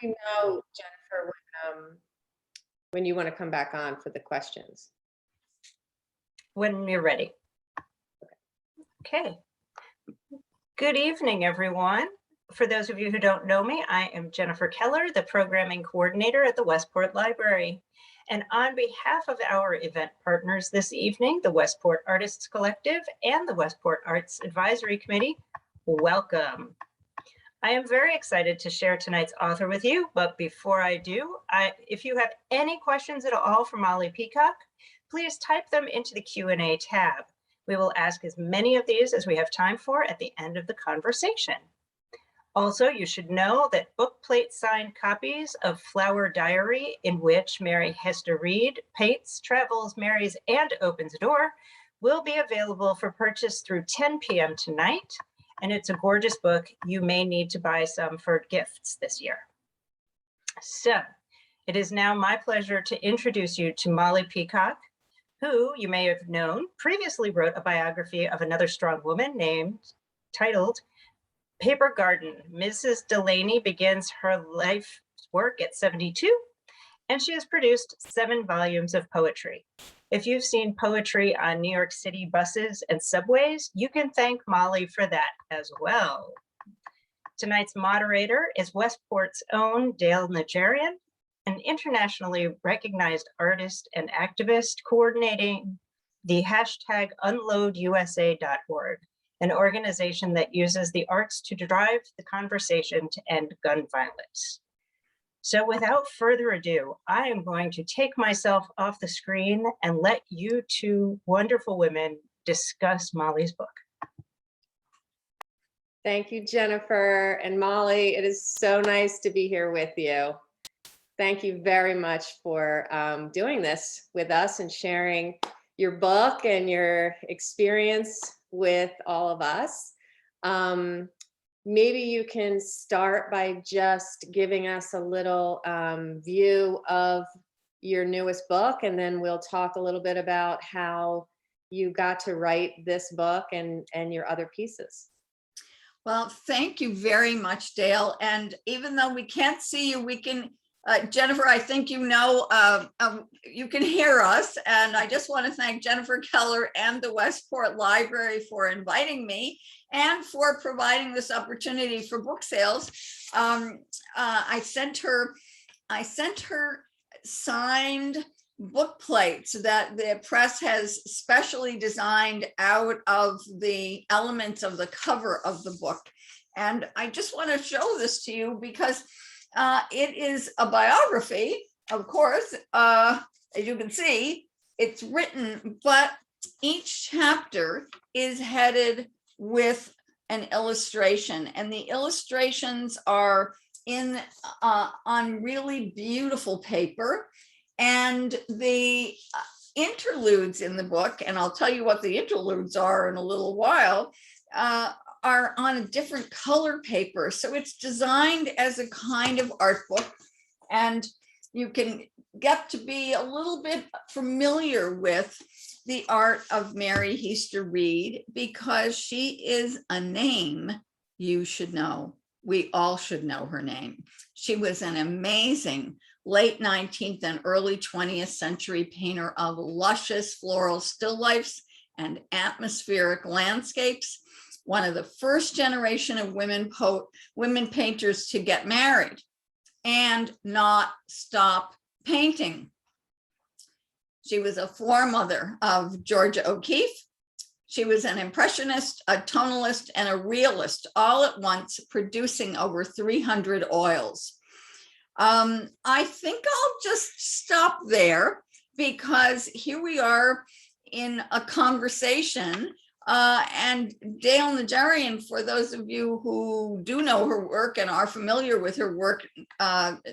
we know, Jennifer, when you want to come back on for the questions? When you're ready. Okay. Good evening, everyone. For those of you who don't know me, I am Jennifer Keller, the programming coordinator at the Westport Library. And on behalf of our event partners this evening, the Westport Artists Collective and the Westport Arts Advisory Committee, welcome. I am very excited to share tonight's author with you, but before I do, if you have any questions at all for Molly Peacock, please type them into the Q&A tab. We will ask as many of these as we have time for at the end of the conversation. Also, you should know that book plate signed copies of Flower Diary, in which Mary Hester Reed paints, travels, marries, and opens a door, will be available for purchase through 10 p.m. tonight. And it's a gorgeous book. You may need to buy some for gifts this year. So it is now my pleasure to introduce you to Molly Peacock, who you may have known previously wrote a biography of another strong woman titled Paper Garden. Mrs. Delaney begins her life's work at 72, and she has produced 7 volumes of poetry. If you've seen poetry on New York City buses and subways, you can thank Molly for that as well. Tonight's moderator is Westport's own Dale Najarian, an internationally recognized artist and activist coordinating the hashtag unloadusa.org, an organization that uses the arts to drive the conversation to end gun violence. So without further ado, I am going to take myself off the screen and let you two wonderful women discuss Molly's book. Thank you, Jennifer and Molly. It is so nice to be here with you. Thank you very much for doing this with us and sharing your book and your experience with all of us. Maybe you can start by just giving us a little view of your newest book, and then we'll talk a little bit about how you got to write this book and your other pieces. Well, thank you very much, Dale. And even though we can't see you, we can, Jennifer, I think you know, you can hear us. And I just want to thank Jennifer Keller and the Westport Library for inviting me and for providing this opportunity for book sales. I sent her signed book plates that the press has specially designed out of the elements of the cover of the book. And I just want to show this to you because it is a biography, of course. As you can see, it's written, but each chapter is headed with an illustration, and the illustrations are on really beautiful paper. And the interludes in the book, and I'll tell you what the interludes are in a little while, are on a different color paper. So it's designed as a kind of art book, and you can get to be a little bit familiar with the art of Mary Hester Reed, because she is a name you should know. We all should know her name. She was an amazing late 19th and early 20th century painter of luscious floral still lifes and atmospheric landscapes. One of the first generation of women painters to get married and not stop painting. She was a foremother of Georgia O'Keeffe. She was an impressionist, a tonalist, and a realist all at once, producing over 300 oils. I think I'll just stop there because here we are in a conversation, and Dale Najarian, for those of you who do know her work and are familiar with her work,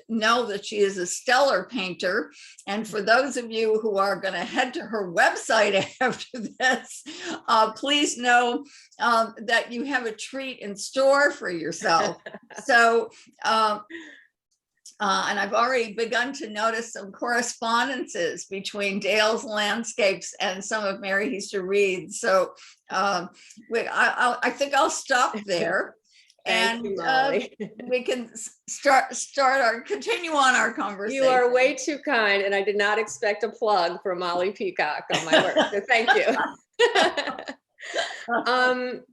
know that she is a stellar painter. And for those of you who are going to head to her website after this, please know that you have a treat in store for yourself. So, and I've already begun to notice some correspondences between Dale's landscapes and some of Mary Hester Reed's. So I think I'll stop there. Thank you, And Molly. we can continue on our conversation. You are way too kind, and I did not expect a plug for Molly Peacock on my work, so thank you.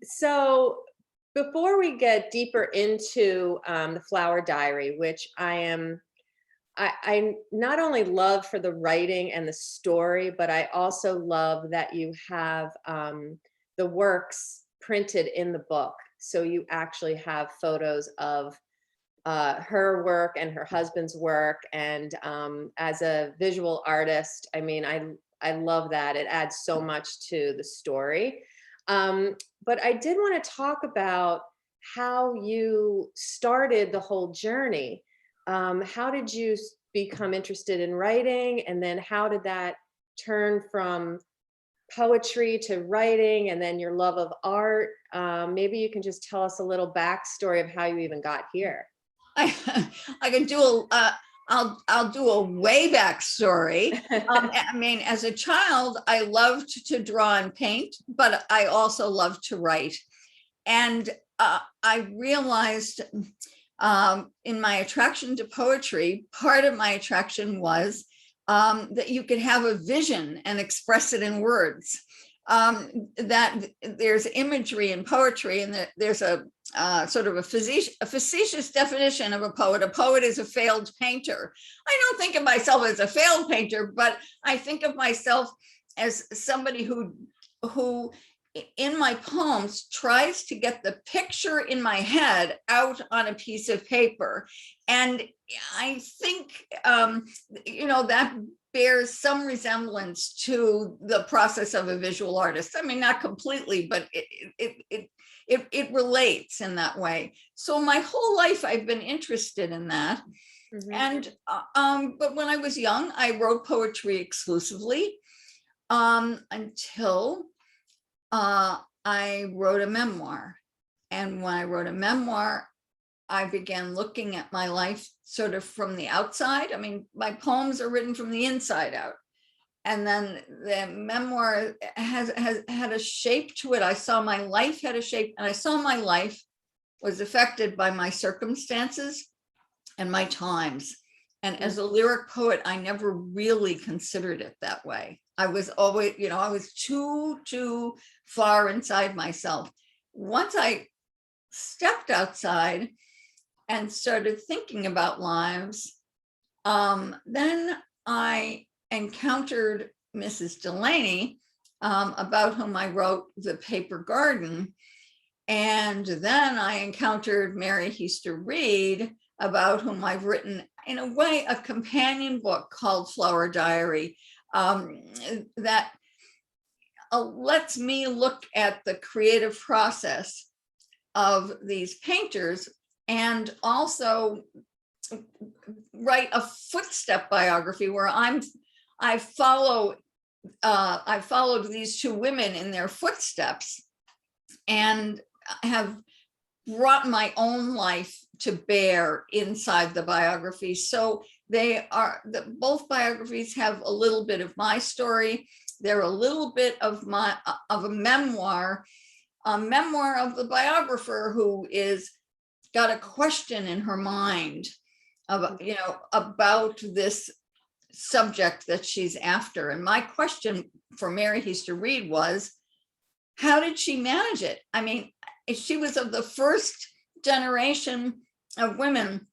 So before we get deeper into the Flower Diary, which I not only love for the writing and the story, but I also love that you have the works printed in the book. So you actually have photos of her work and her husband's work. And as a visual artist, I mean, I love that. It adds so much to the story. But I did want to talk about how you started the whole journey. How did you become interested in writing? And then how did that turn from poetry to writing, and then your love of art? Maybe you can just tell us a little backstory of how you even got here. I can do I'll do a way back story. I mean, as a child, I loved to draw and paint, but I also loved to write. And I realized in my attraction to poetry, part of my attraction was that you could have a vision and express it in words. That there's imagery in poetry, and that there's a sort of a facetious definition of a poet. A poet is a failed painter. I don't think of myself as a failed painter, but I think of myself as somebody who in my poems tries to get the picture in my head out on a piece of paper. And I think, that bears some resemblance to the process of a visual artist. I mean, not completely, but it relates in that way. So my whole life I've been interested in that. Mm-hmm. And but when I was young, I wrote poetry exclusively until I wrote a memoir. And when I wrote a memoir, I began looking at my life sort of from the outside. I mean, my poems are written from the inside out. And then the memoir has had a shape to it. I saw my life had a shape, and I saw my life was affected by my circumstances and my times. And as a lyric poet, I never really considered it that way. I was always, I was too far inside myself. Once I stepped outside and started thinking about lives, then I encountered Mrs. Delaney, about whom I wrote The Paper Garden. And then I encountered Mary Heister Reed, about whom I've written, in a way, a companion book called Flower Diary, that lets me look at the creative process of these painters, and also write a footstep biography where I followed these two women in their footsteps, and have brought my own life to bear inside the biography. So both biographies have a little bit of my story. They're a little bit of a memoir of the biographer, who got a question in her mind about this subject that she's after. And my question for Mary Heister Reed was, how did she manage it? I mean, she was of the first generation of women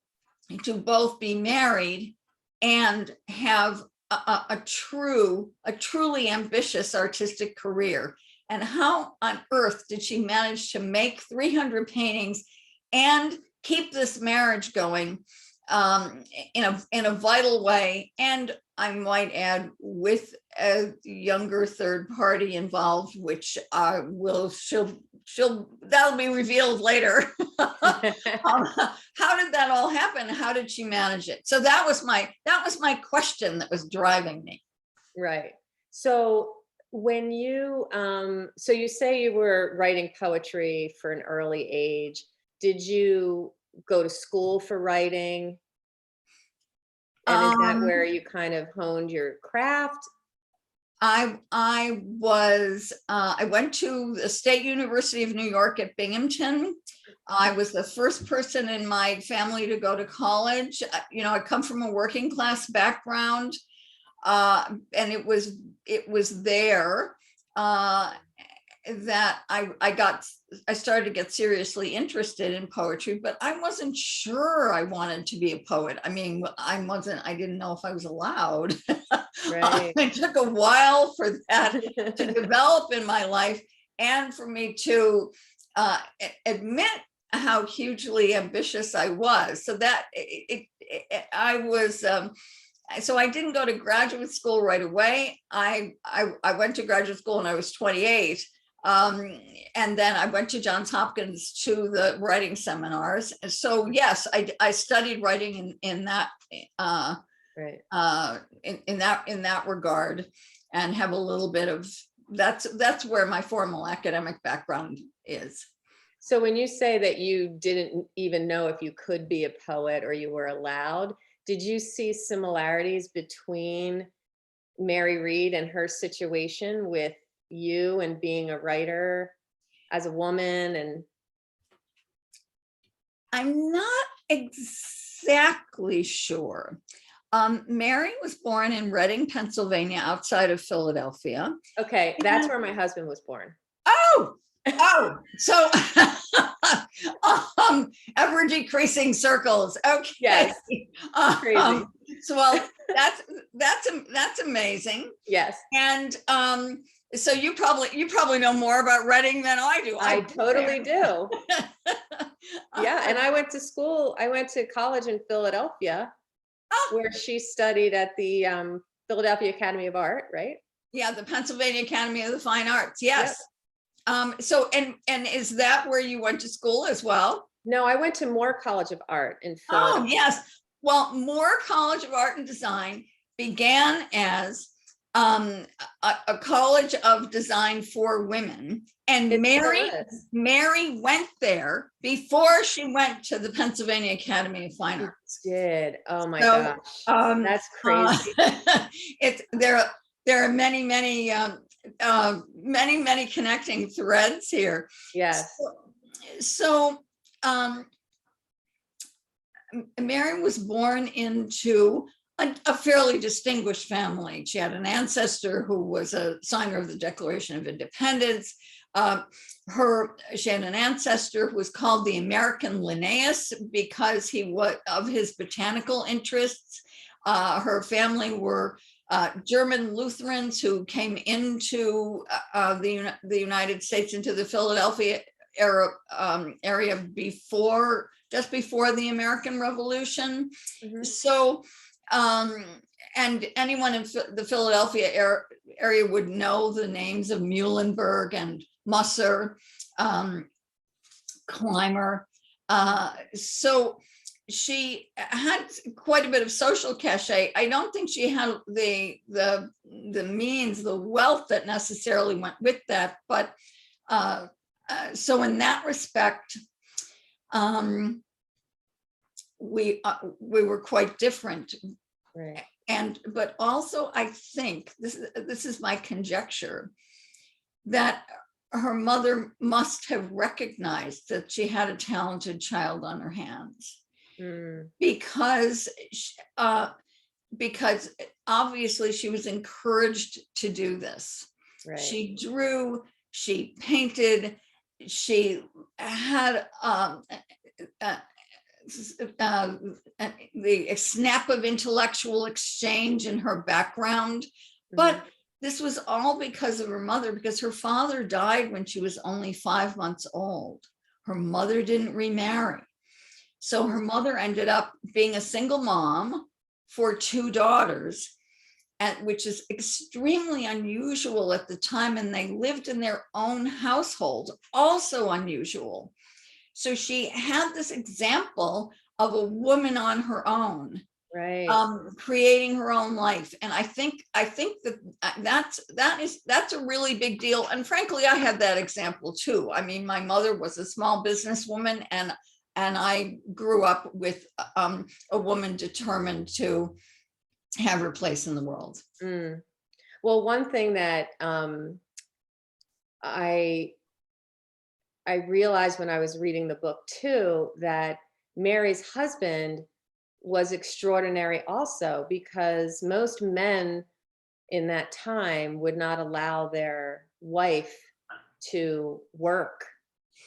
to both be married and have a truly ambitious artistic career. And how on earth did she manage to make 300 paintings and keep this marriage going in a vital way? And I might add, with a younger third party involved, which that'll be revealed later. How did that all happen? How did she manage it? So that was my question that was driving me. Right. So when you so you say you were writing poetry for an early age. Did you go to school for writing? And is that where you kind of honed your craft? I went to the State University of New York at Binghamton. I was the first person in my family to go to college. You know, I come from a working class background, and it was there that I started to get seriously interested in poetry, but I wasn't sure I wanted to be a poet. I mean, I didn't know if I was allowed. Right. It took a while for that to develop in my life, and for me to admit how hugely ambitious I was. So that I was, so I didn't go to graduate school right away. I went to graduate school when I was 28. And then I went to Johns Hopkins to the writing seminars. So yes, I studied writing in that Right. in that regard, and have a little bit of that's where my formal academic background is. So when you say that you didn't even know if you could be a poet or you were allowed, did you see similarities between Mary Read and her situation with you and being a writer as a woman? And I'm not exactly sure. Mary was born in Reading, Pennsylvania, outside of Philadelphia. okay, that's where my husband was born. Oh, so ever decreasing circles. Okay. Yes. Crazy. So well, that's amazing. Yes. And so you probably know more about Reading than I do. I totally do. Yeah, and I went to college in Philadelphia, where she studied at the Philadelphia Academy of Art, right? Yeah, the Pennsylvania Academy of the Fine Arts. Yes. Yep. So and is that where you went to school as well? No, I went to Moore College of Art in Philadelphia. Oh, yes. Well, Moore College of Art and Design began as a college of design for women. And Mary went there before she went to the Pennsylvania Academy of Fine Arts. She did. Oh my gosh. That's crazy. There are many connecting threads here. Yes. So Mary was born into a fairly distinguished family. She had an ancestor who was a signer of the Declaration of Independence. She had an ancestor who was called the American Linnaeus because he was of his botanical interests. Her family were German Lutherans who came into the United States, into the Philadelphia area just before the American Revolution. Mm-hmm. So, and anyone in the Philadelphia area would know the names of Muhlenberg and Musser, Clymer. So she had quite a bit of social cachet. I don't think she had the means, the wealth that necessarily went with that, but so in that respect, we were quite different. Right. But also I think this is my conjecture, that her mother must have recognized that she had a talented child on her hands. Because obviously she was encouraged to do this. Right. She drew, she painted, she had the snap of intellectual exchange in her background. Mm-hmm. But this was all because of her mother, because her father died when she was only 5 months old. Her mother didn't remarry. So her mother ended up being a single mom for 2 daughters, which is extremely unusual at the time, and they lived in their own household, also unusual. So she had this example of a woman on her own, right, creating her own life. And I think that's a really big deal. And frankly, I had that example too. I mean, my mother was a small businesswoman, and I grew up with a woman determined to have her place in the world. Well, one thing that I realized when I was reading the book too, that Mary's husband was extraordinary also, because most men in that time would not allow their wife to work,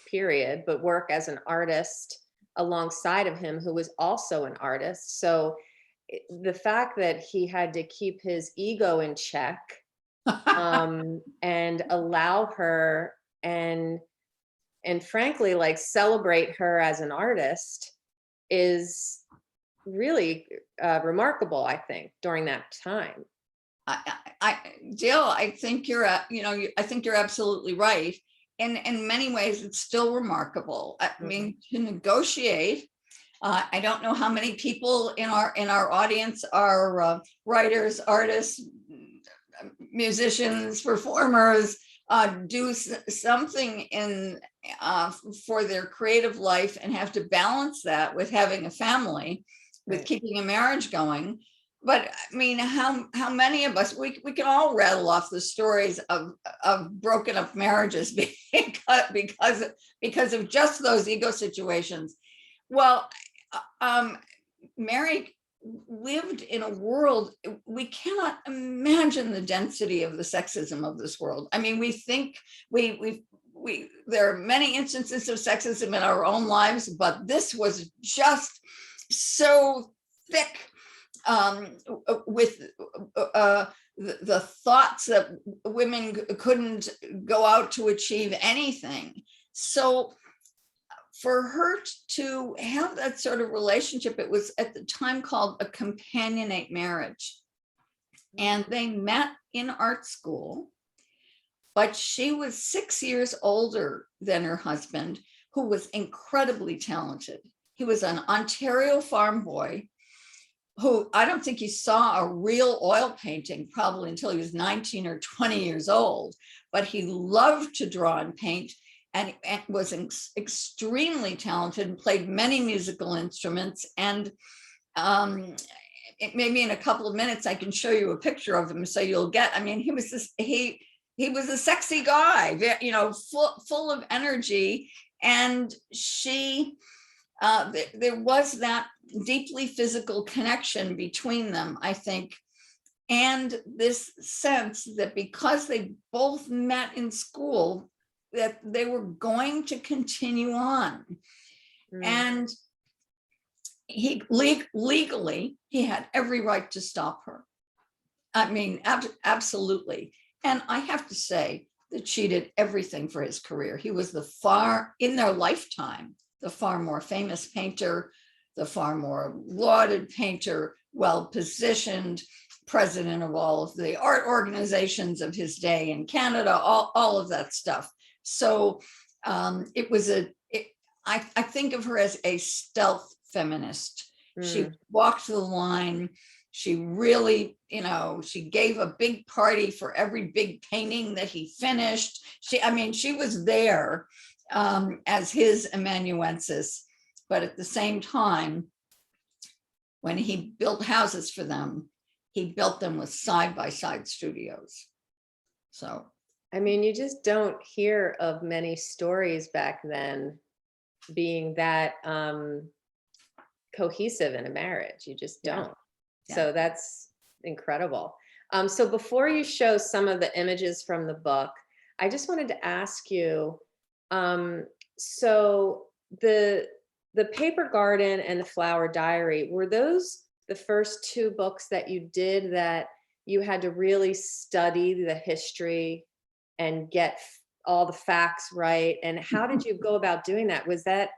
period, but work as an artist alongside of him, who was also an artist. So the fact that he had to keep his ego in check and allow her and frankly, like, celebrate her as an artist is really remarkable, I think, during that time. Jill, I think you're, I think you're absolutely right. In many ways, it's still remarkable. I mean, to negotiate. I don't know how many people in our audience are writers, artists, musicians, performers, do something for their creative life and have to balance that with having a family, with Right. keeping a marriage going. But I mean, how many of us, we can all rattle off the stories of broken up marriages because of just those ego situations. Well, Mary lived in a world, we cannot imagine the density of the sexism of this world. I mean, we think there are many instances of sexism in our own lives, but this was just so thick with the thoughts that women couldn't go out to achieve anything. So for her to have that sort of relationship, it was at the time called a companionate marriage. And they met in art school, but she was 6 years older than her husband, who was incredibly talented. He was an Ontario farm boy who, I don't think he saw a real oil painting probably until he was 19 or 20 years old, but he loved to draw and paint. And was extremely talented and played many musical instruments. And maybe in a couple of minutes, I can show you a picture of him so you'll get, I mean, he was a sexy guy, full of energy. And there was that deeply physical connection between them, I think. And this sense that because they both met in school, that they were going to continue on. And he legally, he had every right to stop her. I mean, absolutely. And I have to say that she did everything for his career. He was in their lifetime, the far more famous painter, the far more lauded painter, well-positioned, president of all of the art organizations of his day in Canada, all of that stuff. So it was I think of her as a stealth feminist. She walked the line. She really, she gave a big party for every big painting that he finished. She was there as his amanuensis, but at the same time, when he built houses for them, he built them with side-by-side studios. So I mean, you just don't hear of many stories back then being that cohesive in a marriage. You just don't. Yeah. So that's incredible. So before you show some of the images from the book, I just wanted to ask you, so the Paper Garden and the Flower Diary, were those the first two books that you did that you had to really study the history and get all the facts right? And how did you go about doing that? Was that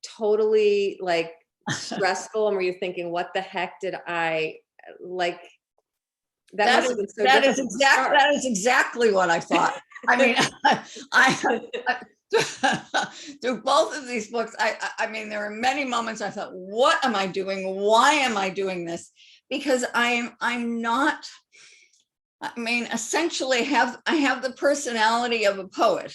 totally like stressful? And were you thinking, what the heck did I like? That is exactly what I thought. I mean, I through both of these books, I mean, there are many moments I thought, what am I doing? Why am I doing this? Because I'm not, I mean, essentially I have the personality of a poet.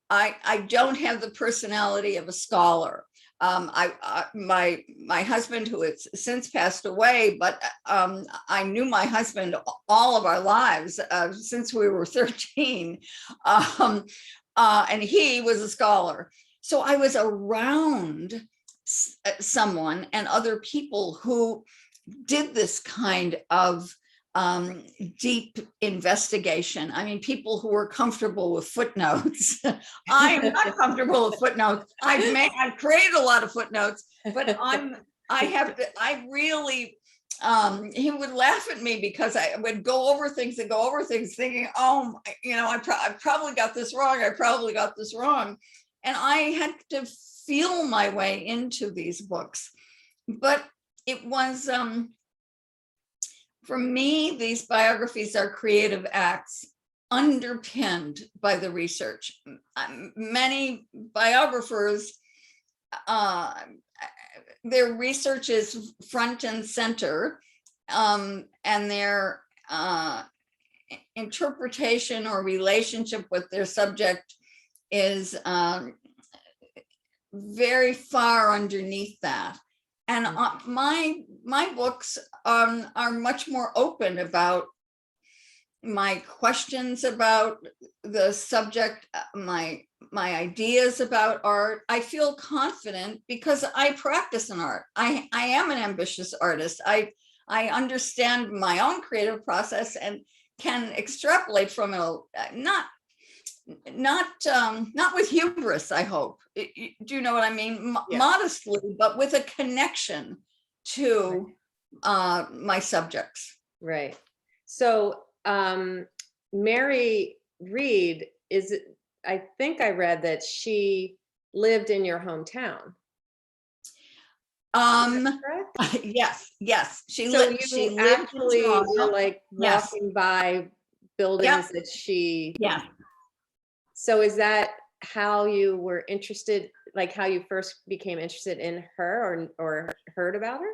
I don't have the personality of a scholar. My husband, who has since passed away, but I knew my husband all of our lives since we were 13, and he was a scholar. So I was around someone and other people who did this kind of deep investigation. I mean, people who were comfortable with footnotes. I am not comfortable with footnotes. I've created a lot of footnotes, but I really, he would laugh at me because I would go over things thinking, oh, I probably got this wrong. And I had to feel my way into these books. But it was, for me, these biographies are creative acts underpinned by the research. Many biographers, their research is front and center, and their interpretation or relationship with their subject is very far underneath that. And my books are much more open about my questions about the subject, my ideas about art. I feel confident because I practice in art. I am an ambitious artist. I understand my own creative process and can extrapolate from it, not with hubris, I hope. Do you know what I mean? Yeah. Modestly, but with a connection to my subjects. Right. So Mary Reed, I think I read that she lived in your hometown. Is that correct? Yes. She lived actually in Toronto. were like Yes. walking by buildings that she. Yeah. So is that how you were interested, like how you first became interested in her or heard about her?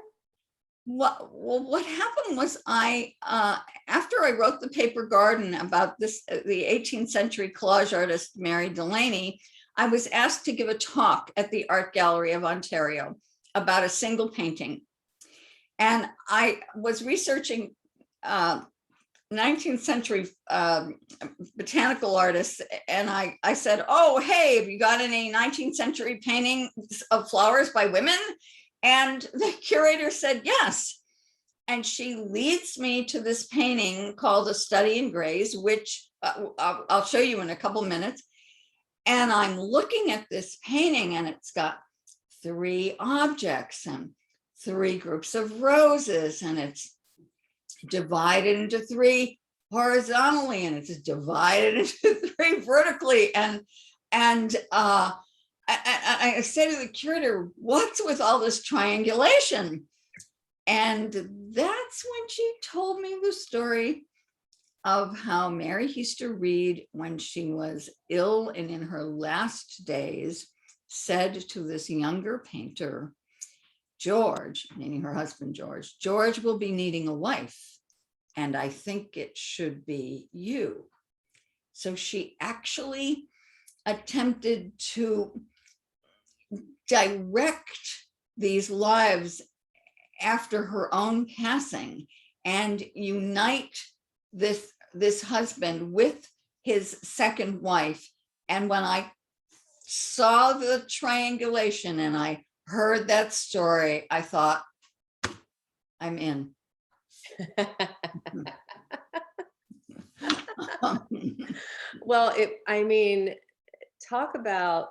Well, what happened was after I wrote The Paper Garden about the 18th century collage artist Mary Delaney, I was asked to give a talk at the Art Gallery of Ontario about a single painting. And I was researching 19th century botanical artists. And I said, oh, hey, have you got any 19th century paintings of flowers by women? And the curator said, yes. And she leads me to this painting called A Study in Grays, which I'll show you in a couple minutes. And I'm looking at this painting and it's got 3 objects and 3 groups of roses, and it's divided into 3 horizontally, and it's divided into 3 vertically. And I said to the curator, what's with all this triangulation? And that's when she told me the story of how Mary Heaster Reed, when she was ill and in her last days, said to this younger painter, George, meaning her husband, George will be needing a wife, and I think it should be you. So she actually attempted to direct these lives after her own passing and unite this husband with his second wife. And when I saw the triangulation and I heard that story, I thought, I'm in. Well, I mean, talk about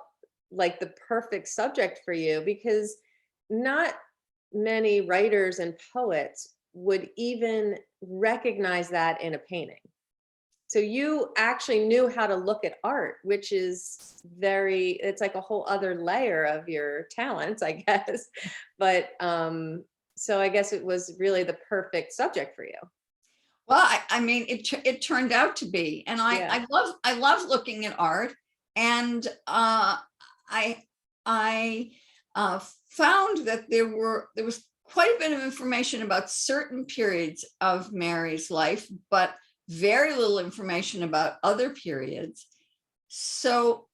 like the perfect subject for you, because not many writers and poets would even recognize that in a painting. So you actually knew how to look at art, which is it's like a whole other layer of your talents, I guess. But so I guess it was really the perfect subject for you. Well, I mean, it turned out to be, and I love looking at art, and I found that there was quite a bit of information about certain periods of Mary's life, but very little information about other periods. So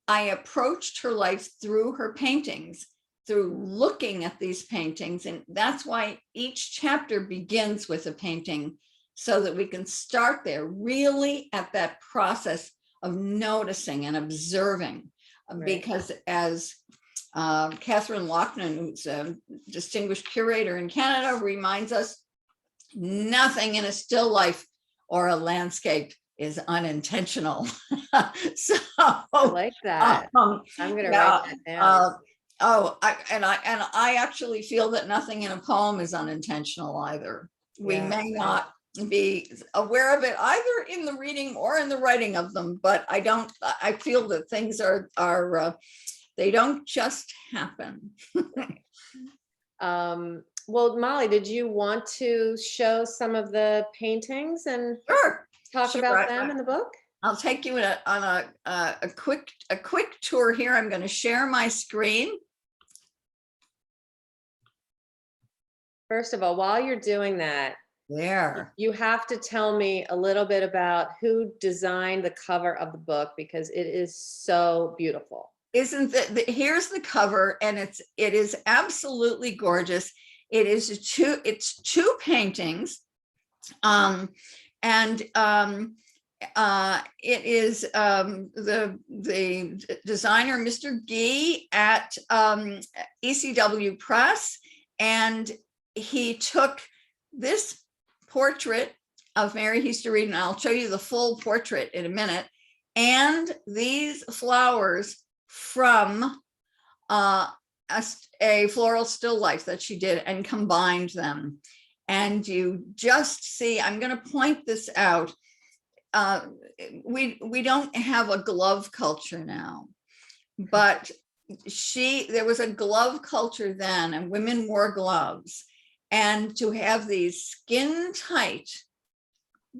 I approached her life through her paintings, through looking at these paintings. And that's why each chapter begins with a painting, so that we can start there, really at that process of noticing and observing. Right. Because as Catherine Loughnane, who's a distinguished curator in Canada, reminds us, nothing in a still life or a landscape is unintentional. So I like that. I'm going to write that down. I actually feel that nothing in a poem is unintentional either. We Yeah. may not be aware of it either in the reading or in the writing of them, but I feel that things are they don't just happen. Well, Molly, did you want to show some of the paintings and Sure. talk Sure, about them in the book? I'll take you on a quick tour here. I'm going to share my screen. First of all, while you're doing that, There. you have to tell me a little bit about who designed the cover of the book, because it is so beautiful. Isn't that here's the cover, and it is absolutely gorgeous. It's two paintings. It is the designer, Mr. Gee, at ECW Press, and he took this portrait of Mary Heaster Reed, and I'll show you the full portrait in a minute, and these flowers from a floral still life that she did, and combined them. And you just see, I'm going to point this out. We don't have a glove culture now, but there was a glove culture then, and women wore gloves. And to have these skin tight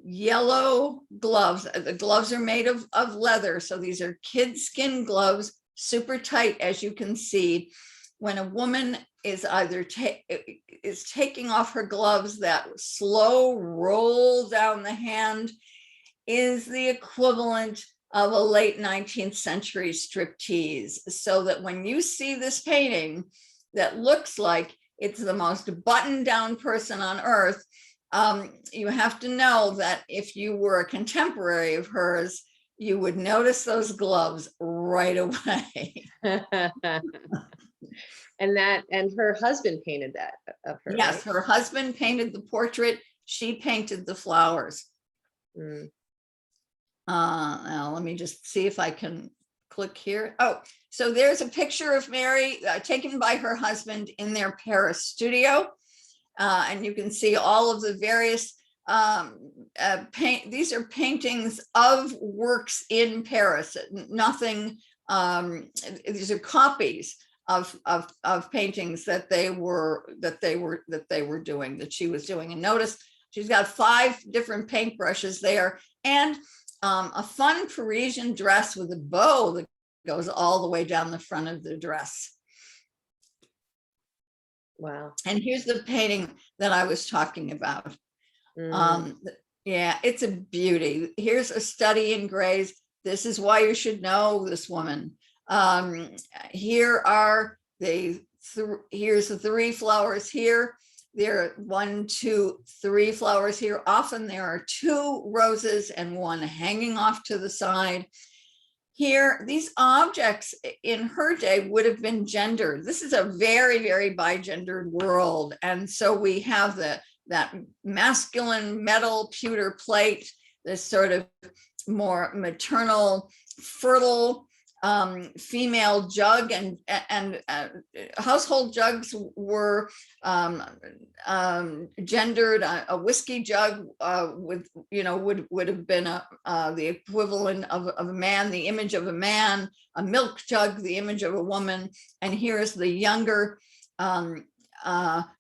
yellow gloves, the gloves are made of leather. So these are kid skin gloves, super tight, as you can see. When a woman is either taking off her gloves, that slow roll down the hand is the equivalent of a late 19th century striptease. So that when you see this painting that looks like it's the most buttoned down person on earth, you have to know that if you were a contemporary of hers, you would notice those gloves right away. And her husband painted that of her. Yes, right? her husband painted the portrait. She painted the flowers. Mm. Now let me just see if I can click here. Oh, so there's a picture of Mary taken by her husband in their Paris studio. And you can see all of the various these are paintings of works in Paris. Nothing, these are copies of paintings that she was doing. And notice she's got 5 different paintbrushes there, and a fun Parisian dress with a bow that goes all the way down the front of the dress. Wow. And here's the painting that I was talking about. Mm. Yeah, it's a beauty. Here's a study in grays. This is why you should know this woman. Here are here's the 3 flowers here. There are 1, 2, 3 flowers here. Often there are 2 roses and 1 hanging off to the side. Here, these objects in her day would have been gendered. This is a very, very bigendered world. And so we have that masculine metal pewter plate, this sort of more maternal, fertile female jug, and household jugs were gendered. A whiskey jug would have been the equivalent of a man, the image of a man. A milk jug, the image of a woman. And here is the younger,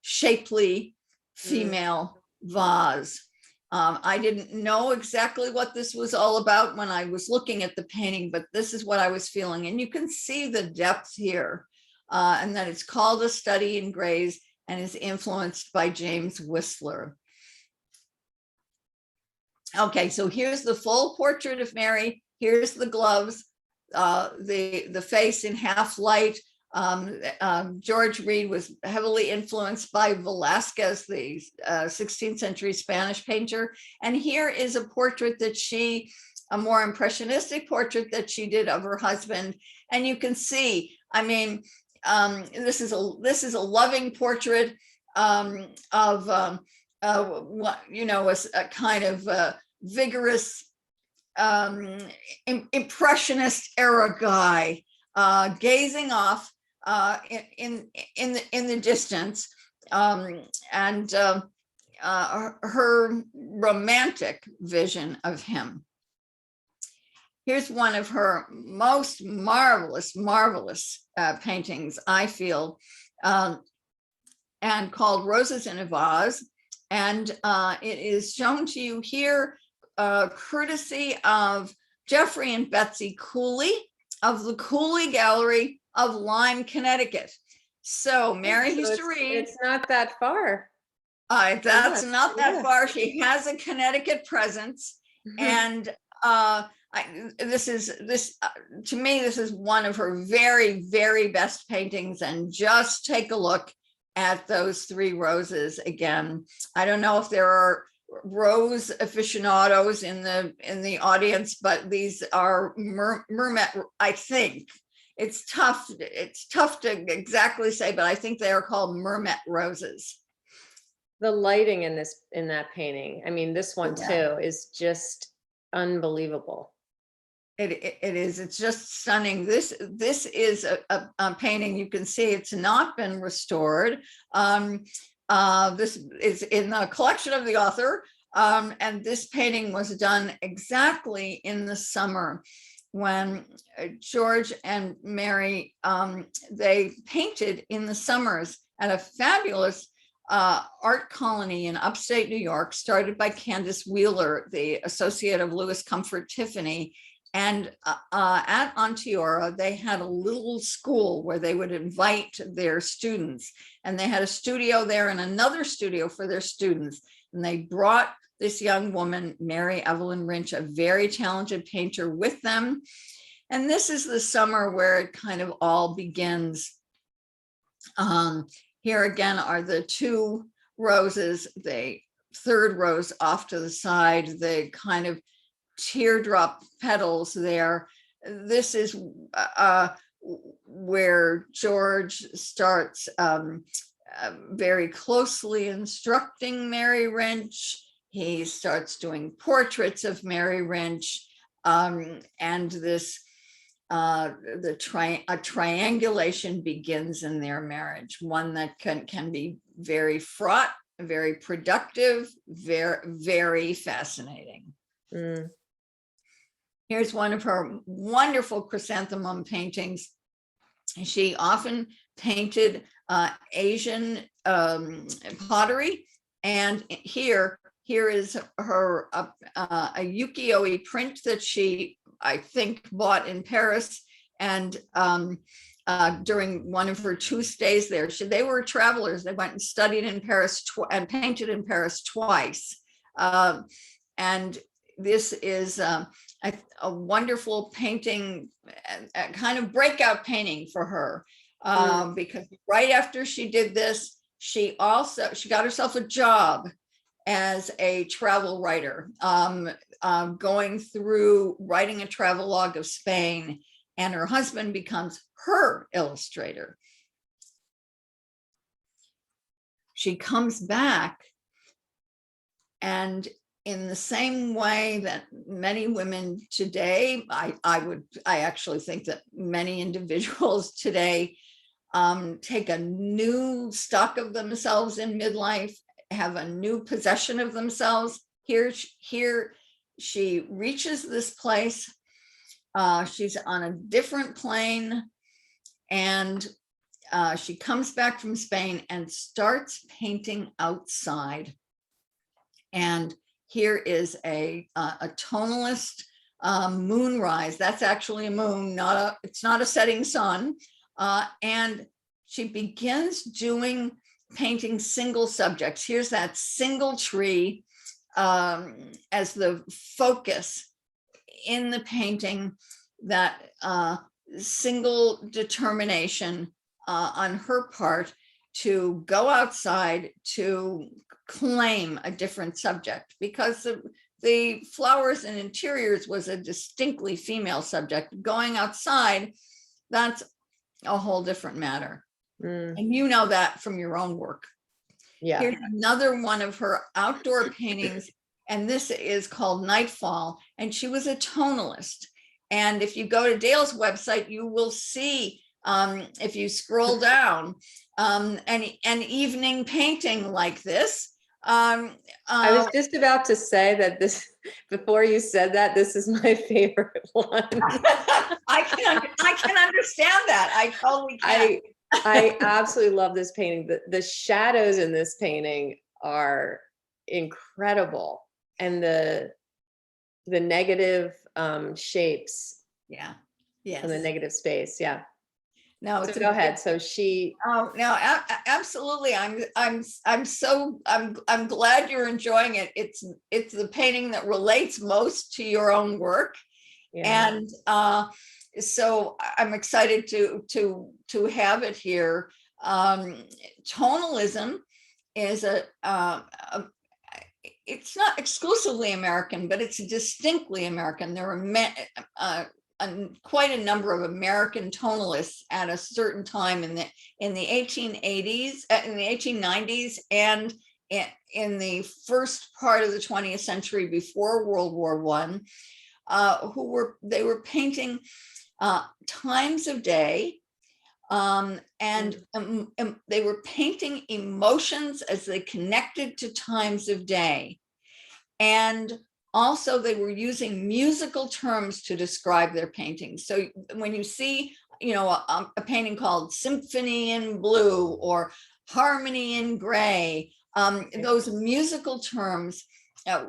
shapely female vase. I didn't know exactly what this was all about when I was looking at the painting, but this is what I was feeling. And you can see the depth here, and that it's called A Study in Grays and is influenced by James Whistler. Okay, so here's the full portrait of Mary. Here's the gloves, the face in half light. George Reed was heavily influenced by Velázquez, the 16th century Spanish painter. And here is a portrait that a more impressionistic portrait that she did of her husband. And you can see, I mean, this is a loving portrait of what, you know, a kind of vigorous impressionist era guy gazing off in the distance, and her romantic vision of him. Here's one of her most marvelous paintings, I feel, and called Roses in a Vase. And it is shown to you here courtesy of Jeffrey and Betsy Cooley of the Cooley Gallery of Lyme, Connecticut. So Mary used to read. It's not that far. That's not that yeah. far. She has a Connecticut presence. And to me, this is one of her very, very best paintings. And just take a look at those three roses again. I don't know if there are rose aficionados in the audience, but these are mermet. I think it's tough to exactly say, but I think they are called mermet roses. The lighting in that painting, I mean, this one too, is just unbelievable. It is. It's just stunning. This is a painting. You can see it's not been restored. This is in the collection of the author. And this painting was done exactly in the summer when George and Mary, they painted in the summers at a fabulous art colony in upstate New York, started by Candace Wheeler, the associate of Louis Comfort Tiffany. And at Onteora, they had a little school where they would invite their students. And they had a studio there and another studio for their students. And they brought this young woman, Mary Evelyn Rynch, a very talented painter, with them. And this is the summer where it kind of all begins. Here again are the two roses, the third rose off to the side, the kind of teardrop petals there. This is where George starts very closely instructing Mary Rynch. He starts doing portraits of Mary Rynch, and this a triangulation begins in their marriage, one that can be very fraught, very productive, very, very fascinating. Mm. Here's one of her wonderful chrysanthemum paintings. She often painted Asian pottery, and here is her a ukiyo-e print that she, I think, bought in Paris, and during one of her 2 stays there. They were travelers. They went and studied in Paris and painted in Paris twice. And this is a wonderful painting, a kind of breakout painting for her, because right after she did this, she got herself a job as a travel writer, going through writing a travel log of Spain, and her husband becomes her illustrator. She comes back, and in the same way that many women today, I actually think that many individuals today take a new stock of themselves in midlife, have a new possession of themselves. Here she reaches this place. She's on a different plane, and she comes back from Spain and starts painting outside. And here is a tonalist moonrise. That's actually a moon, it's not a setting sun. And she begins painting single subjects. Here's that single tree as the focus in the painting, that single determination on her part to go outside to claim a different subject, because the flowers and interiors was a distinctly female subject. Going outside, that's a whole different matter. And you know that from your own work. Yeah. Here's another one of her outdoor paintings, and this is called Nightfall, and she was a tonalist. And if you go to Dale's website, you will see, if you scroll down, an evening painting like this. I was just about to say that this, before you said that, this is my favorite one. I can understand that. I totally can. I absolutely love this painting. The shadows in this painting are incredible, and the negative shapes Yeah. Yes. and the negative space. Yeah. No, So go ahead. So she. Oh no, absolutely. I'm glad you're enjoying it. It's the painting that relates most to your own work, Yeah. and so I'm excited to have it here. Tonalism is it's not exclusively American, but it's distinctly American. There are quite a number of American tonalists at a certain time in the 1880s, in the 1890s, and in the first part of the 20th century before World War I, they were painting times of day, and they were painting emotions as they connected to times of day. And also they were using musical terms to describe their paintings. So when you see, a painting called Symphony in Blue or Harmony in Gray, those musical terms,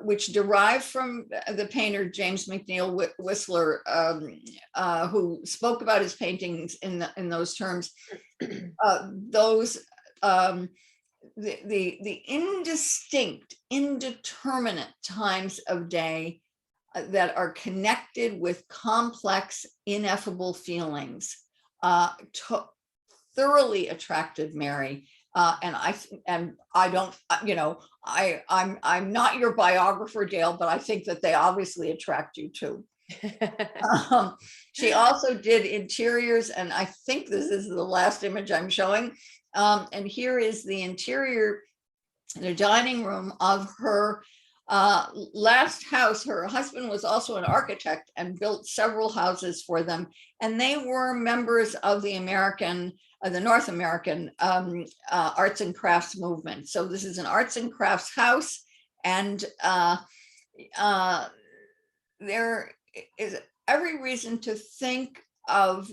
which derive from the painter James McNeill Whistler, who spoke about his paintings in those terms. The indistinct, indeterminate times of day that are connected with complex, ineffable feelings, thoroughly attracted Mary. And I don't, I'm not your biographer, Dale, but I think that they obviously attract you too. She also did interiors, and I think this is the last image I'm showing. And here is the interior, the dining room of her last house. Her husband was also an architect and built several houses for them. And they were members of the North American arts and crafts movement. So this is an arts and crafts house. And there is every reason to think of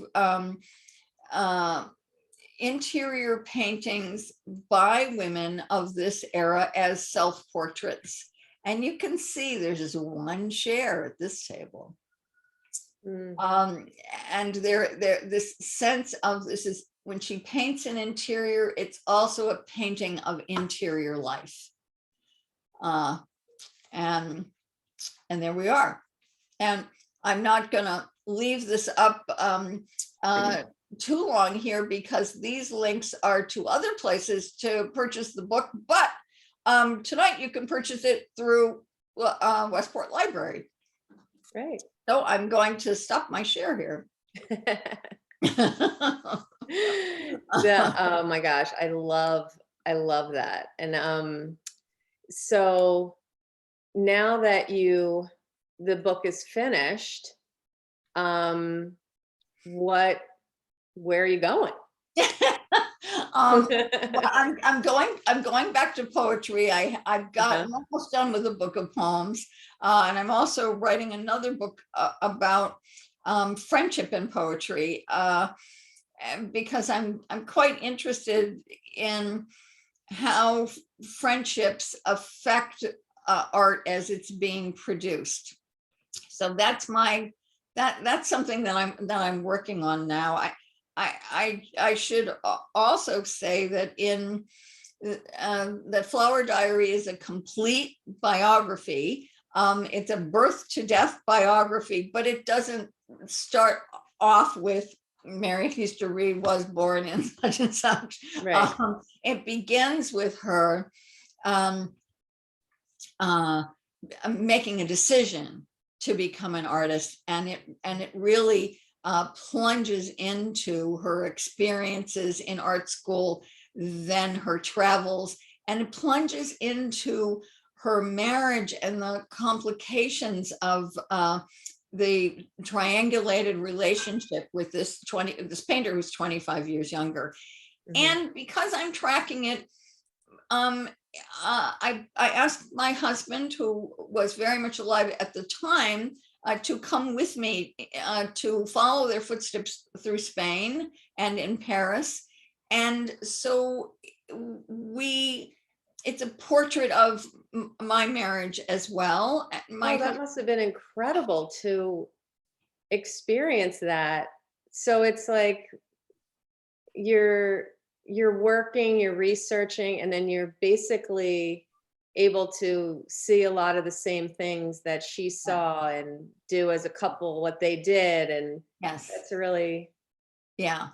interior paintings by women of this era as self-portraits. And you can see there's just one chair at this table. And this sense of this is when she paints an interior, it's also a painting of interior life. And there we are. And I'm not gonna leave this up too long here, because these links are to other places to purchase the book, but tonight you can purchase it through Westport Library. Great. So I'm going to stop my share here. Oh my gosh, I love that. And so now that the book is finished, where are you going? Well, I'm going back to poetry. I'm almost done with a book of poems, and I'm also writing another book about friendship and poetry, because I'm quite interested in how friendships affect art as it's being produced. So that's something that I'm working on now. I should also say that that Flower Diary is a complete biography. It's a birth to death biography, but it doesn't start off with Mary Hester Reed was born in such and such. Right. It begins with her making a decision to become an artist, and it really plunges into her experiences in art school, then her travels, and it plunges into her marriage and the complications of the triangulated relationship with this painter who's 25 years younger. Mhm. And because I'm tracking it, I asked my husband, who was very much alive at the time, to come with me to follow their footsteps through Spain and in Paris. And so it's a portrait of my marriage as well. Oh, that must have been incredible to experience that. So it's like you're working, you're researching, and then you're basically able to see a lot of the same things that she saw and do as a couple, what they did. And Yes, that's really, yeah,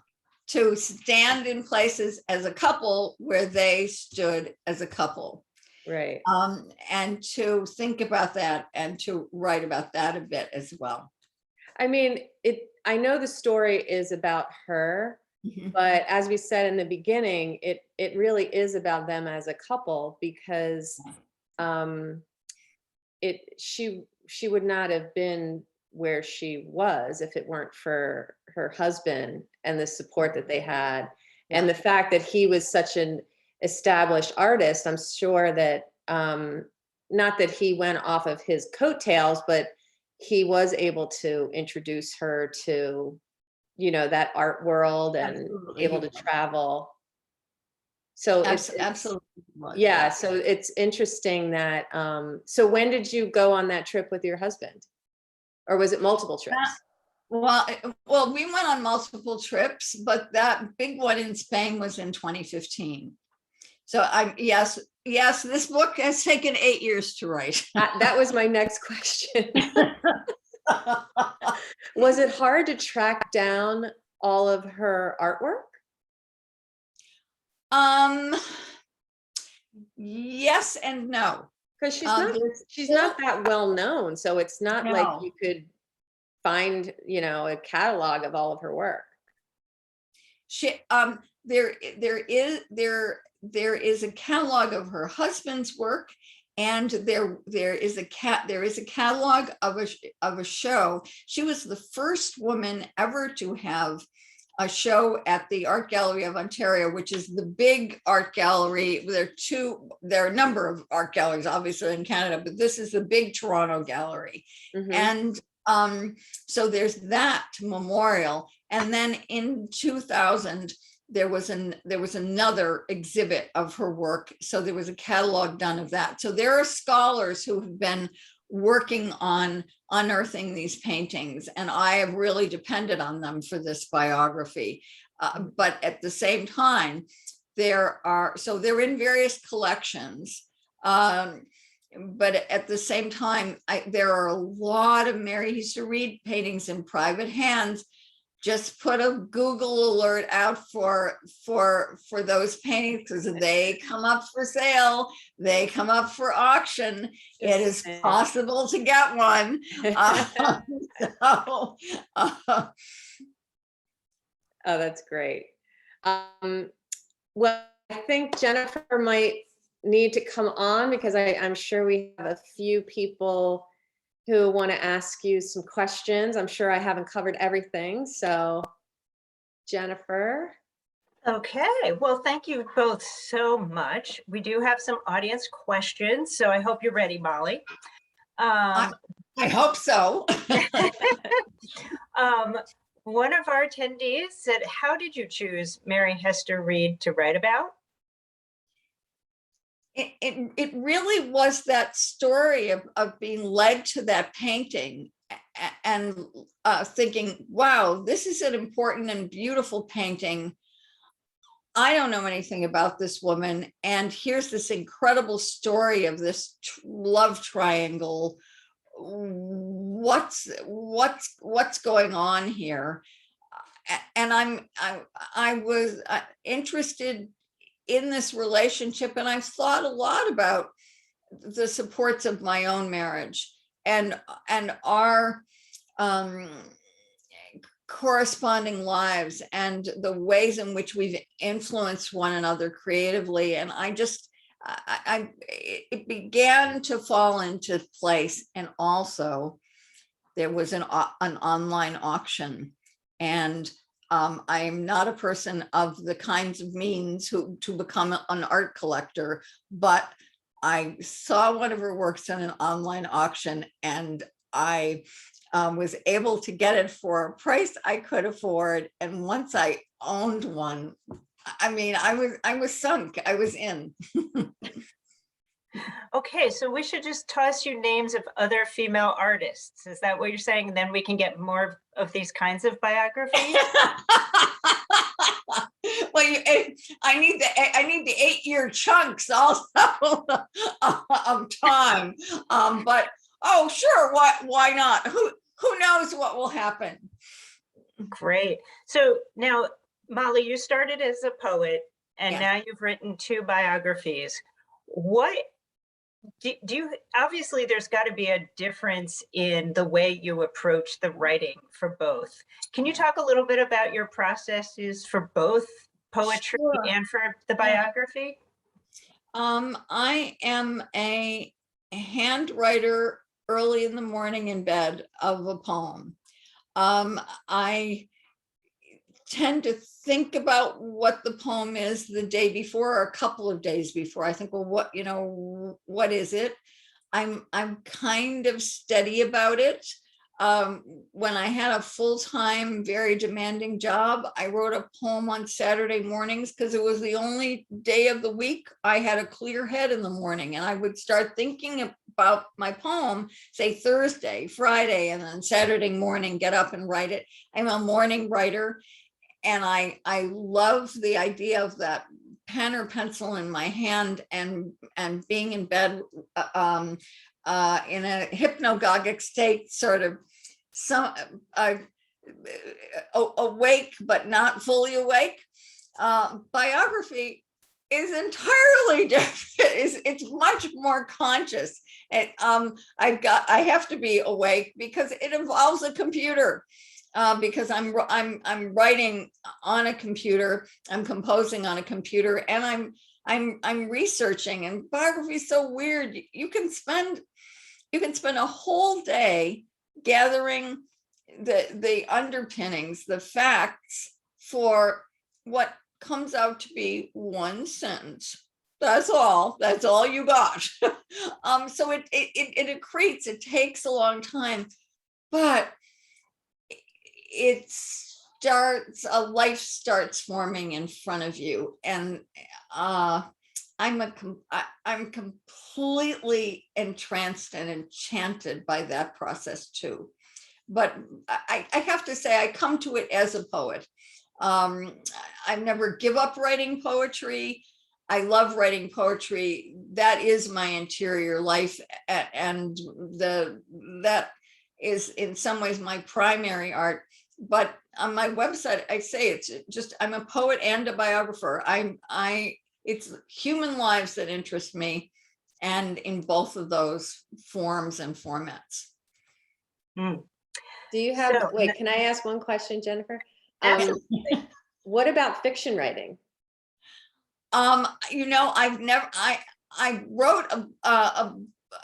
to stand in places as a couple where they stood as a couple. right. And to think about that and to write about that a bit as well. I mean, I know the story is about her, Mhm. but as we said in the beginning, it really is about them as a couple, because she would not have been where she was if it weren't for her husband and the support that they had. And the fact that he was such an established artist, I'm sure that not that he went off of his coattails, but he was able to introduce her to, that art world and Absolutely. able to travel. So Absolutely. yeah, so it's interesting that, so when did you go on that trip with your husband? Or was it multiple trips? Well, we went on multiple trips, but that big one in Spain was in 2015. So yes, this book has taken 8 years to write. That was my next question. Was it hard to track down all of her artwork? Yes and no. Because she's not that well known, so it's not like you could find, a catalog of all of her work. There is a catalog of her husband's work, and there is a catalog of a show. She was the first woman ever to have a show at the Art Gallery of Ontario, which is the big art gallery. There are a number of art galleries, obviously, in Canada, but this is the big Toronto gallery. Mhm. And so there's that memorial. And then in 2000, there was another exhibit of her work. So there was a catalog done of that. So there are scholars who have been working on unearthing these paintings, and I have really depended on them for this biography. But at the same time, they're in various collections. But at the same time, there are a lot of Mary Hester Reed paintings in private hands. Just put a Google alert out for those paintings, because they come up for sale, they come up for auction. It is possible to get one. Oh, that's great. Well, I think Jennifer might need to come on, because I'm sure we have a few people who want to ask you some questions. I'm sure I haven't covered everything. So, Jennifer. Okay, well, thank you both so much. We do have some audience questions, so I hope you're ready, Molly. I hope so. One of our attendees said, how did you choose Mary Hester Reed to write about? It really was that story of being led to that painting and thinking, wow, this is an important and beautiful painting. I don't know anything about this woman, and here's this incredible story of this love triangle. What's going on here? and I was interested in this relationship, and I've thought a lot about the supports of my own marriage and our corresponding lives and the ways in which we've influenced one another creatively. And it began to fall into place. And also there was an online auction, and I'm not a person of the kinds of means to become an art collector, but I saw one of her works in an online auction, and I was able to get it for a price I could afford. And once I owned one, I mean, I was sunk. I was in. Okay, so we should just toss you names of other female artists. Is that what you're saying? Then we can get more of these kinds of biographies. Well, I need the 8-year chunks also of time. But oh, sure, why not? Who knows what will happen? Great. So now, Molly, you started as a poet, and Yes. now you've written 2 biographies. What do you, obviously there's got to be a difference in the way you approach the writing for both. Can you talk a little bit about your processes for both poetry Sure. and for the biography? I am a hand writer early in the morning in bed of a poem. I tend to think about what the poem is the day before or a couple of days before. I think, well, what is it? I'm kind of steady about it. When I had a full-time, very demanding job, I wrote a poem on Saturday mornings because it was the only day of the week I had a clear head in the morning, and I would start thinking about my poem, say Thursday, Friday, and then Saturday morning, get up and write it. I'm a morning writer, and I love the idea of that pen or pencil in my hand and being in bed in a hypnagogic state, sort of awake but not fully awake. Biography is entirely different. It's much more conscious. And I have to be awake because it involves a computer. Because I'm writing on a computer, I'm composing on a computer, and I'm researching. And biography is so weird. You can spend a whole day gathering the underpinnings, the facts for what comes out to be one sentence. That's all you got. So it accretes. It takes a long time, but a life starts forming in front of you, and I'm completely entranced and enchanted by that process too. But I have to say, I come to it as a poet. I never give up writing poetry. I love writing poetry. That is my interior life, and that is in some ways my primary art. But on my website, I say it's just, I'm a poet and a biographer. It's human lives that interest me, and in both of those forms and formats. Do you have, So- wait, can I ask one question, Jennifer? Absolutely. What about fiction writing? I wrote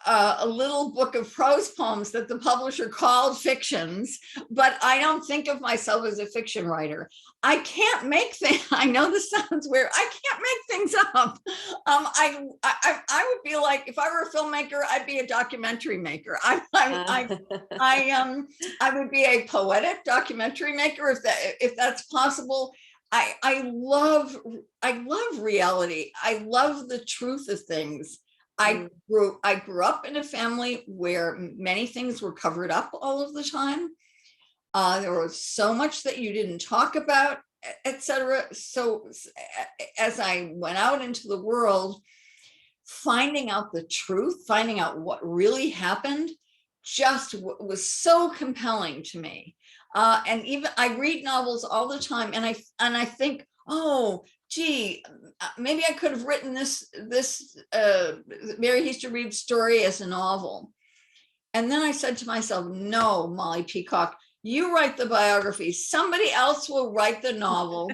a little book of prose poems that the publisher called fictions, but I don't think of myself as a fiction writer. I can't make things. I know this sounds weird. I can't make things up. I would be like, if I were a filmmaker, I'd be a documentary maker. I would be a poetic documentary maker if that's possible. I love reality. I love the truth of things. I grew up in a family where many things were covered up all of the time. There was so much that you didn't talk about, etc. So as I went out into the world, finding out the truth, finding out what really happened, just was so compelling to me. And even I read novels all the time, and I think, oh, gee, maybe I could have written this Mary Easter Reed story as a novel. And then I said to myself, no, Molly Peacock, you write the biography. Somebody else will write the novel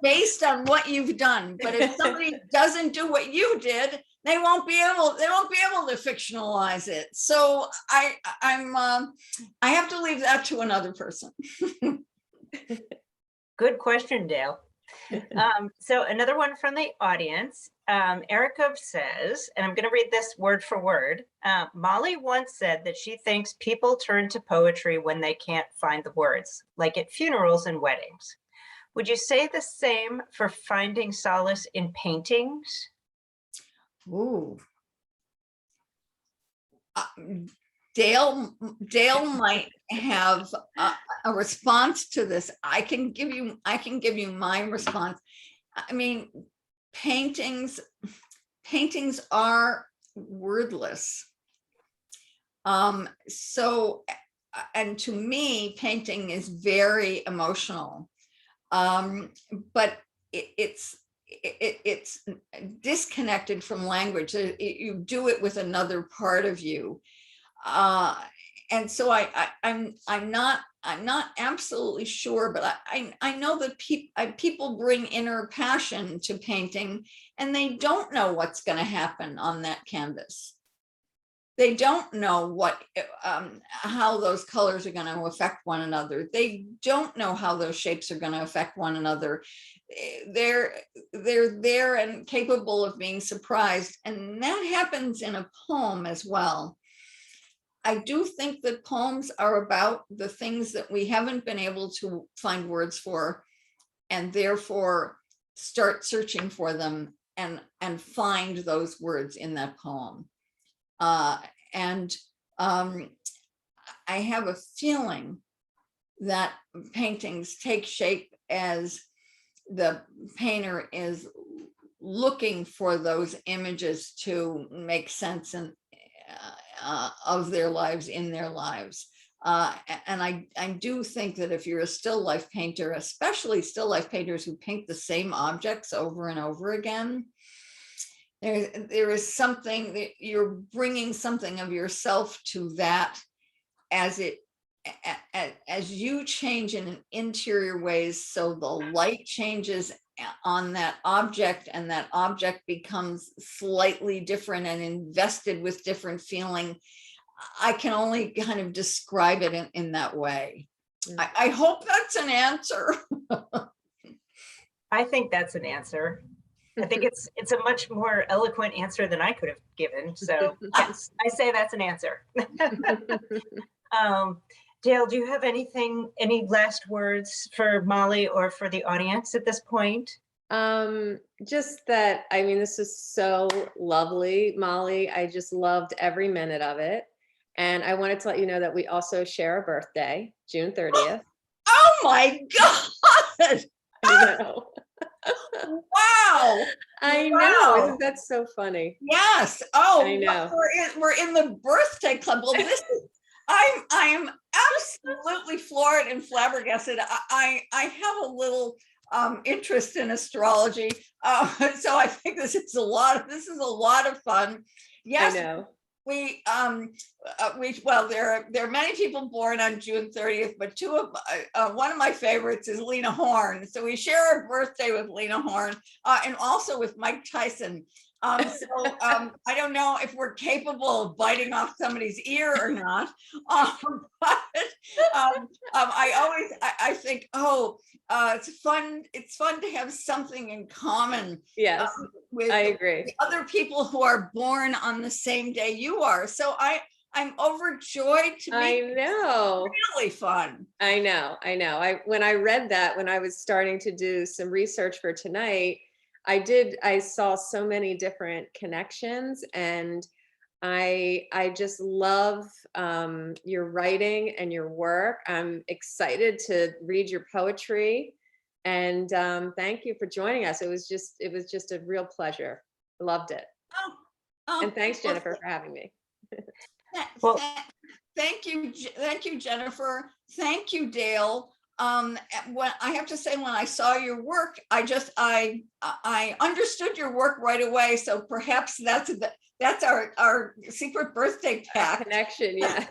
based on what you've done. But if somebody doesn't do what you did, they won't be able to fictionalize it. So I have to leave that to another person. Good question, Dale. So another one from the audience, Erica says, and I'm going to read this word for word. Molly once said that she thinks people turn to poetry when they can't find the words, like at funerals and weddings. Would you say the same for finding solace in paintings? Ooh. Dale might have a response to this. I can give you my response. I mean, paintings are wordless. So, and to me, painting is very emotional. But it's disconnected from language. You do it with another part of you. And so I'm not absolutely sure, but I know that people bring inner passion to painting, and they don't know what's going to happen on that canvas. They don't know how those colors are going to affect one another. They don't know how those shapes are going to affect one another. They're there and capable of being surprised, and that happens in a poem as well. I do think that poems are about the things that we haven't been able to find words for, and therefore start searching for them and find those words in that poem. And I have a feeling that paintings take shape as the painter is looking for those images to make sense and of their lives, in their lives. And I do think that if you're a still life painter, especially still life painters who paint the same objects over and over again, there is something that you're bringing something of yourself to that as you change in interior ways. So the light changes on that object, and that object becomes slightly different and invested with different feeling. I can only kind of describe it in that way. I hope that's an answer. I think that's an answer. I think it's a much more eloquent answer than I could have given. So yes, I say that's an answer. Dale, do you have any last words for Molly or for the audience at this point? Just that, I mean, this is so lovely, Molly. I just loved every minute of it. And I wanted to let you know that we also share a birthday, June 30th. Oh my God. I know. Wow. I know. Wow. Isn't that so funny? Yes. Oh, I know. We're in the birthday club. Well, this is, I am absolutely floored and flabbergasted. I have a little interest in astrology, so I think this is a lot of fun. Yes, I know. Well, there are many people born on June 30th, but one of my favorites is Lena Horne. So we share a birthday with Lena Horne, and also with Mike Tyson. I don't know if we're capable of biting off somebody's ear or not, but I think, it's fun. It's fun to have something in common. Yes, with I agree. the other people who are born on the same day you are. So I'm overjoyed to meet you. I know. It's really fun. I know. When I read that, when I was starting to do some research for tonight, I saw so many different connections, and I just love your writing and your work. I'm excited to read your poetry, and thank you for joining us. It was just a real pleasure. I loved it. And thanks, Jennifer, for having me. Well, Thank you, Jennifer. Thank you, Dale. When I have to say, when I saw your work, I understood your work right away. So perhaps that's our secret birthday pact. Connection, yeah.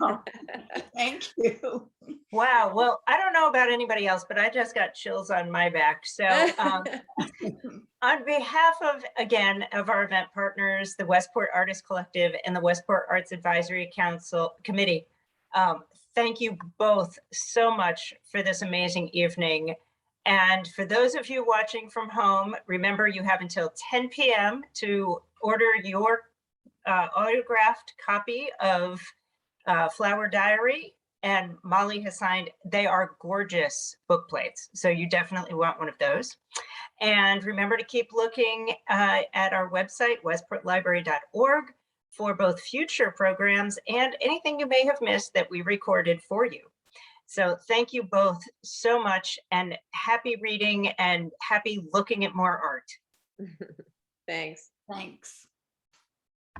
Thank you. Wow. Well, I don't know about anybody else, but I just got chills on my back. So on behalf of, again, of our event partners, the Westport Artist Collective and the Westport Arts Advisory Council Committee, thank you both so much for this amazing evening. And for those of you watching from home, remember you have until 10 p.m. to order your autographed copy of Flower Diary. And Molly has signed, they are gorgeous book plates. So you definitely want one of those. And remember to keep looking at our website, westportlibrary.org, for both future programs and anything you may have missed that we recorded for you. So thank you both so much, and happy reading and happy looking at more art. Thanks. Thanks.